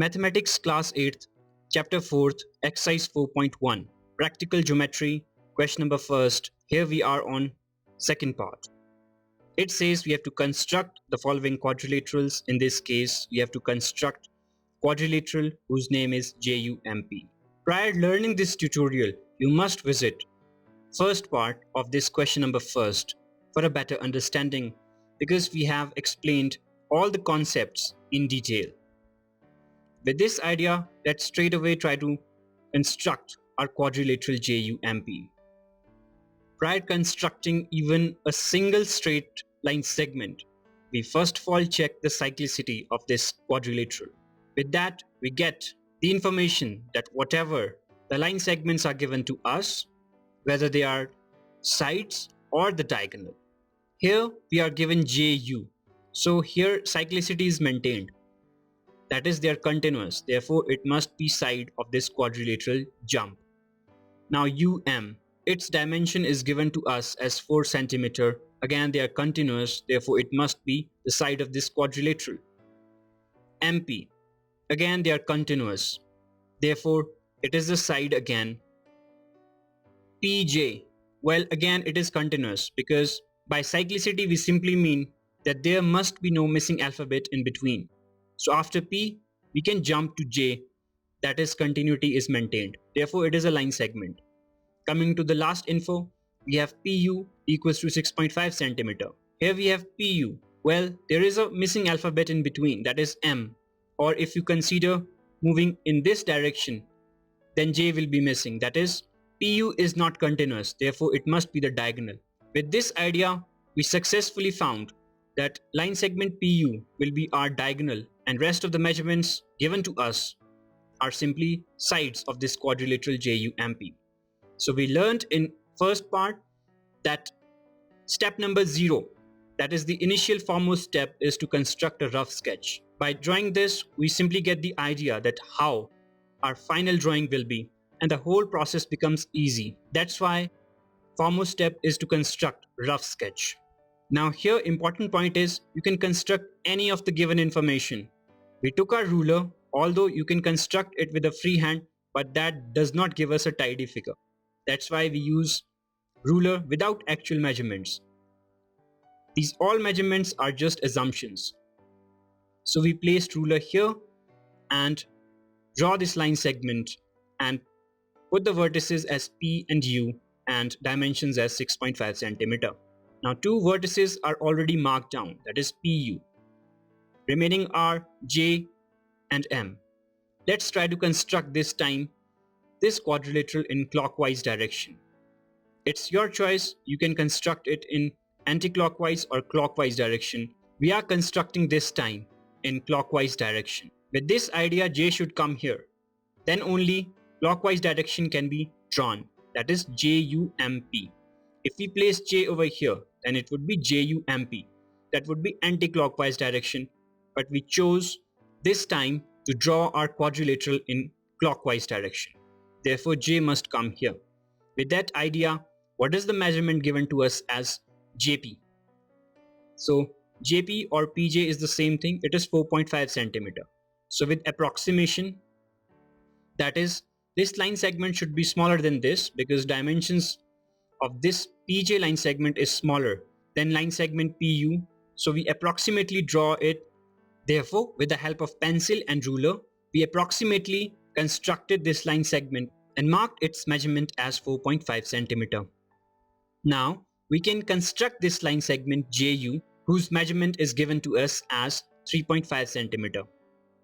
Mathematics Class 8th, Chapter 4th, Exercise 4.1, Practical Geometry, question number first. Here we are on second part. It says we have to construct the following quadrilaterals. In this case, we have to construct quadrilateral whose name is JUMP. Prior learning this tutorial, you must visit first part of this question number first for a better understanding, because we have explained all the concepts in detail. With this idea, let's straight away try to construct our quadrilateral JUMP. Prior constructing even a single straight line segment, we first of all check the cyclicity of this quadrilateral. With that, we get the information that whatever the line segments are given to us, whether they are sides or the diagonal. Here we are given JU, so here cyclicity is maintained. That is, they are continuous, therefore it must be side of this quadrilateral jump. Now UM, its dimension is given to us as 4 cm. Again, they are continuous, therefore it must be the side of this quadrilateral. MP, again they are continuous, therefore it is the side again. PJ, well again it is continuous, because by cyclicity we simply mean that there must be no missing alphabet in between. So after P, we can jump to J, that is continuity is maintained. Therefore it is a line segment. Coming to the last info, we have PU equals to 6.5 cm. Here we have PU. Well, there is a missing alphabet in between, that is M. Or if you consider moving in this direction, then J will be missing. That is, PU is not continuous, therefore it must be the diagonal. With this idea, we successfully found that line segment PU will be our diagonal, and rest of the measurements given to us are simply sides of this quadrilateral JUMP. So we learned in first part that step number 0, that is the initial foremost step, is to construct a rough sketch. By drawing this, we simply get the idea that how our final drawing will be, and the whole process becomes easy. That's why foremost step is to construct rough sketch. Now here important point is you can construct any of the given information. We took our ruler, although you can construct it with a free hand, but that does not give us a tidy figure. That's why we use ruler without actual measurements. These all measurements are just assumptions. So we placed ruler here and draw this line segment and put the vertices as P and U and dimensions as 6.5 cm. Now 2 vertices are already marked down, that is PU. Remaining are J and M. Let's try to construct this time this quadrilateral in clockwise direction. It's your choice, you can construct it in anti-clockwise or clockwise direction. We are constructing this time in clockwise direction. With this idea, J should come here. Then only clockwise direction can be drawn, that is JUMP. If we place J over here, then it would be JUMP. That would be anti-clockwise direction, but we chose this time to draw our quadrilateral in clockwise direction. Therefore J must come here. With that idea, what is the measurement given to us as JP? So JP or PJ is the same thing, it is 4.5 cm. So with approximation, that is, this line segment should be smaller than this, because dimensions of this PJ line segment is smaller than line segment PU. So we approximately draw it. Therefore, with the help of pencil and ruler, we approximately constructed this line segment and marked its measurement as 4.5 cm. Now we can construct this line segment JU, whose measurement is given to us as 3.5 cm.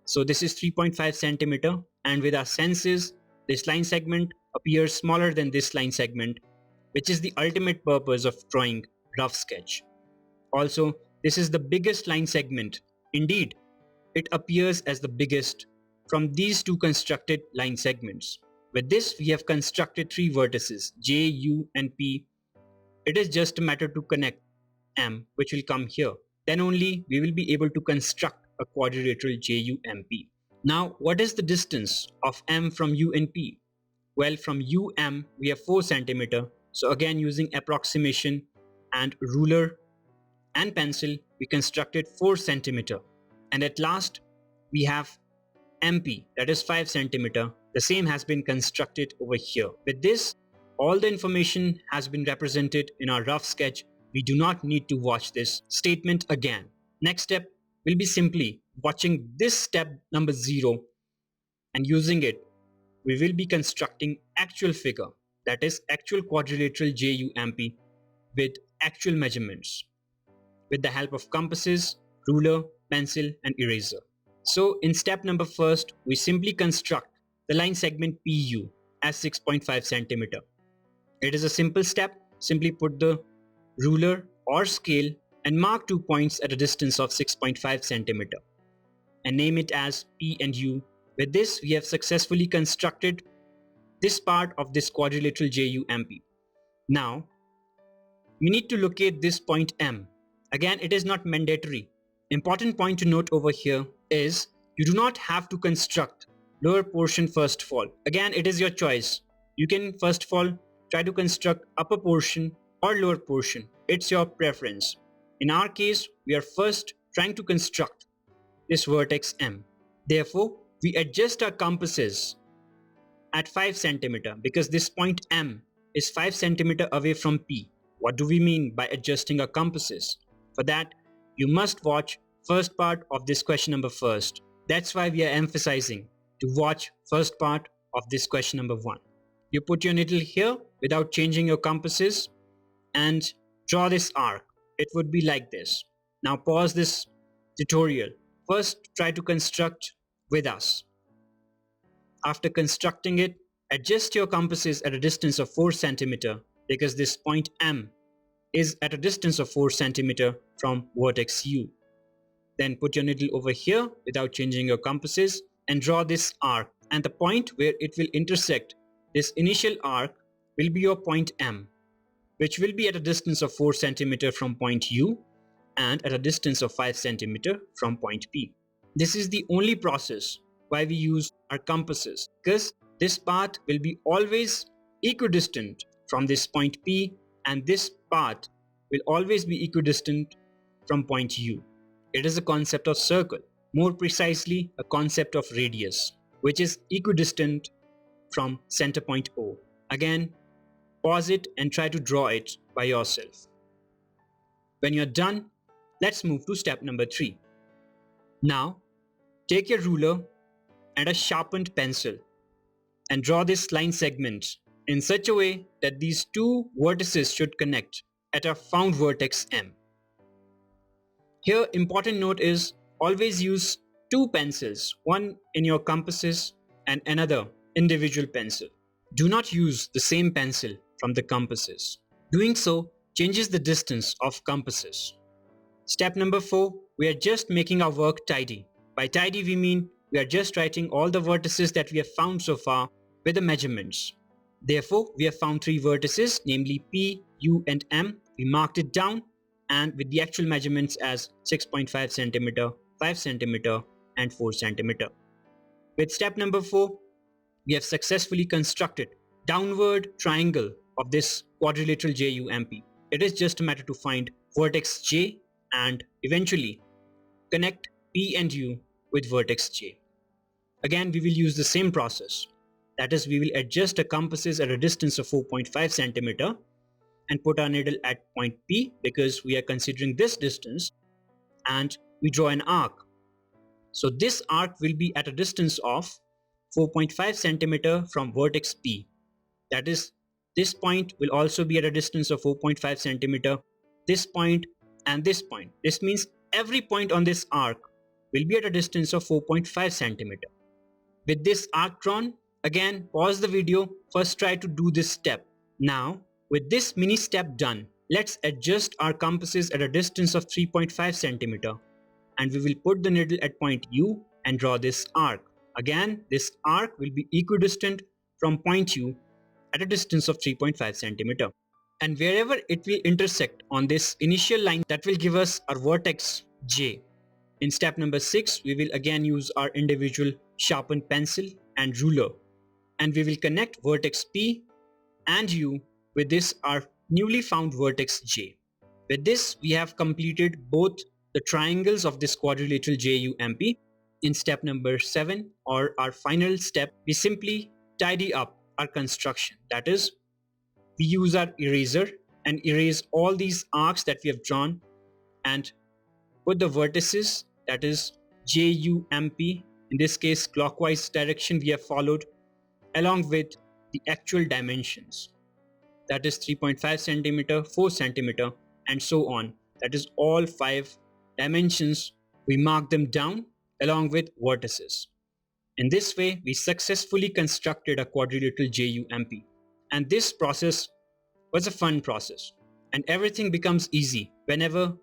So this is 3.5 cm, and with our senses, this line segment appears smaller than this line segment, which is the ultimate purpose of drawing rough sketch. Also, this is the biggest line segment. Indeed, it appears as the biggest from these 2 constructed line segments. With this, we have constructed 3 vertices, J, U and P. It is just a matter to connect M, which will come here. Then only we will be able to construct a quadrilateral JUMP. Now, what is the distance of M from U and P? Well, from UM we have 4 cm. So again, using approximation and ruler and pencil, we constructed 4 cm. And at last, we have MP, that is 5 centimeter, the same has been constructed over here. With this, all the information has been represented in our rough sketch. We do not need to watch this statement again. Next step will be simply watching this step number 0 and using it, we will be constructing actual figure, that is actual quadrilateral JUMP with actual measurements with the help of compasses, ruler, pencil and eraser. So in step number first, we simply construct the line segment PU as 6.5 centimeter. It is a simple step. Simply put the ruler or scale and mark 2 points at a distance of 6.5 centimeter and name it as P and U. With this, we have successfully constructed this part of this quadrilateral JUMP. Now, we need to locate this point M. Again, it is not mandatory. Important point to note over here is you do not have to construct lower portion first of all. Again, it is your choice. You can first of all try to construct upper portion or lower portion. It's your preference. In our case, we are first trying to construct this vertex M. Therefore, we adjust our compasses at 5 centimeter because this point M is 5 centimeter away from P. What do we mean by adjusting our compasses? For that, you must watch first part of this question number first. That's why we are emphasizing to watch first part of this question number 1. You put your needle here without changing your compasses and draw this arc. It would be like this. Now pause this tutorial. First, try to construct with us. After constructing it, adjust your compasses at a distance of 4 centimeter because this point M is at a distance of 4 centimeter from vertex U. Then put your needle over here without changing your compasses and draw this arc, and the point where it will intersect this initial arc will be your point M, which will be at a distance of 4 centimeter from point U and at a distance of 5 centimeter from point P. This is the only process why we use our compasses, because this part will be always equidistant from this point P and this part will always be equidistant from point U. It is a concept of circle, more precisely a concept of radius, which is equidistant from center point O. Again, pause it and try to draw it by yourself. When you're done, let's move to step number 3. Now, take your ruler and a sharpened pencil and draw this line segment in such a way that these two vertices should connect at a found vertex M. Here, important note is always use 2 pencils, one in your compasses and another individual pencil. Do not use the same pencil from the compasses. Doing so changes the distance of compasses. Step number 4, we are just making our work tidy. By tidy we mean we are just writing all the vertices that we have found so far with the measurements. Therefore, we have found 3 vertices, namely P, U and M. We marked it down and with the actual measurements as 6.5 centimeter, 5 centimeter and 4 centimeter. With step number 4, we have successfully constructed downward triangle of this quadrilateral JUMP. It is just a matter to find vertex J and eventually connect P and U with vertex J. Again, we will use the same process. That is, we will adjust the compasses at a distance of 4.5 centimeter and put our needle at point P because we are considering this distance, and we draw an arc. So this arc will be at a distance of 4.5 centimeter from vertex P. That is, this point will also be at a distance of 4.5 centimeter, this point and this point. This means every point on this arc will be at a distance of 4.5 centimeter. With this arc drawn, again pause the video, first try to do this step. Now, with this mini step done, let's adjust our compasses at a distance of 3.5 centimeter and we will put the needle at point U and draw this arc. Again, this arc will be equidistant from point U at a distance of 3.5 centimeter. And wherever it will intersect on this initial line, that will give us our vertex J. In step number 6, we will again use our individual sharpened pencil and ruler, and we will connect vertex P and U with this our newly found vertex J. With this, we have completed both the triangles of this quadrilateral JUMP In step number 7, or our final step, we simply tidy up our construction. That is, we use our eraser and erase all these arcs that we have drawn and put the vertices, that is JUMP, in this case clockwise direction we have followed, along with the actual dimensions, that is 3.5 centimeter, 4 centimeter, and so on. That is all 5 dimensions. We mark them down along with vertices. In this way, we successfully constructed a quadrilateral JUMP. And this process was a fun process. And everything becomes easy whenever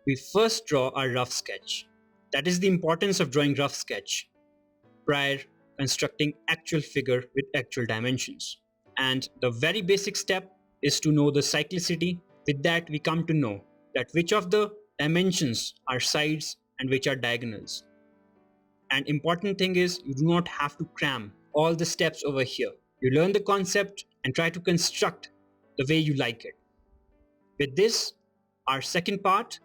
we first draw our rough sketch. That is the importance of drawing rough sketch prior constructing actual figure with actual dimensions. And the very basic step is to know the cyclicity. With that, we come to know that which of the dimensions are sides and which are diagonals. And important thing is, you do not have to cram all the steps over here. You learn the concept and try to construct the way you like it. With this, our second part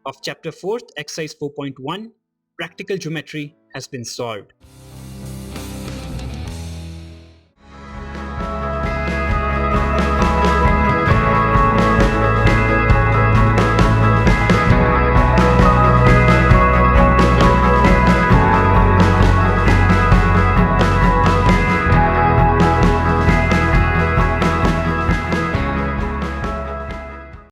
of chapter 4th, exercise 4.1, practical geometry, has been solved.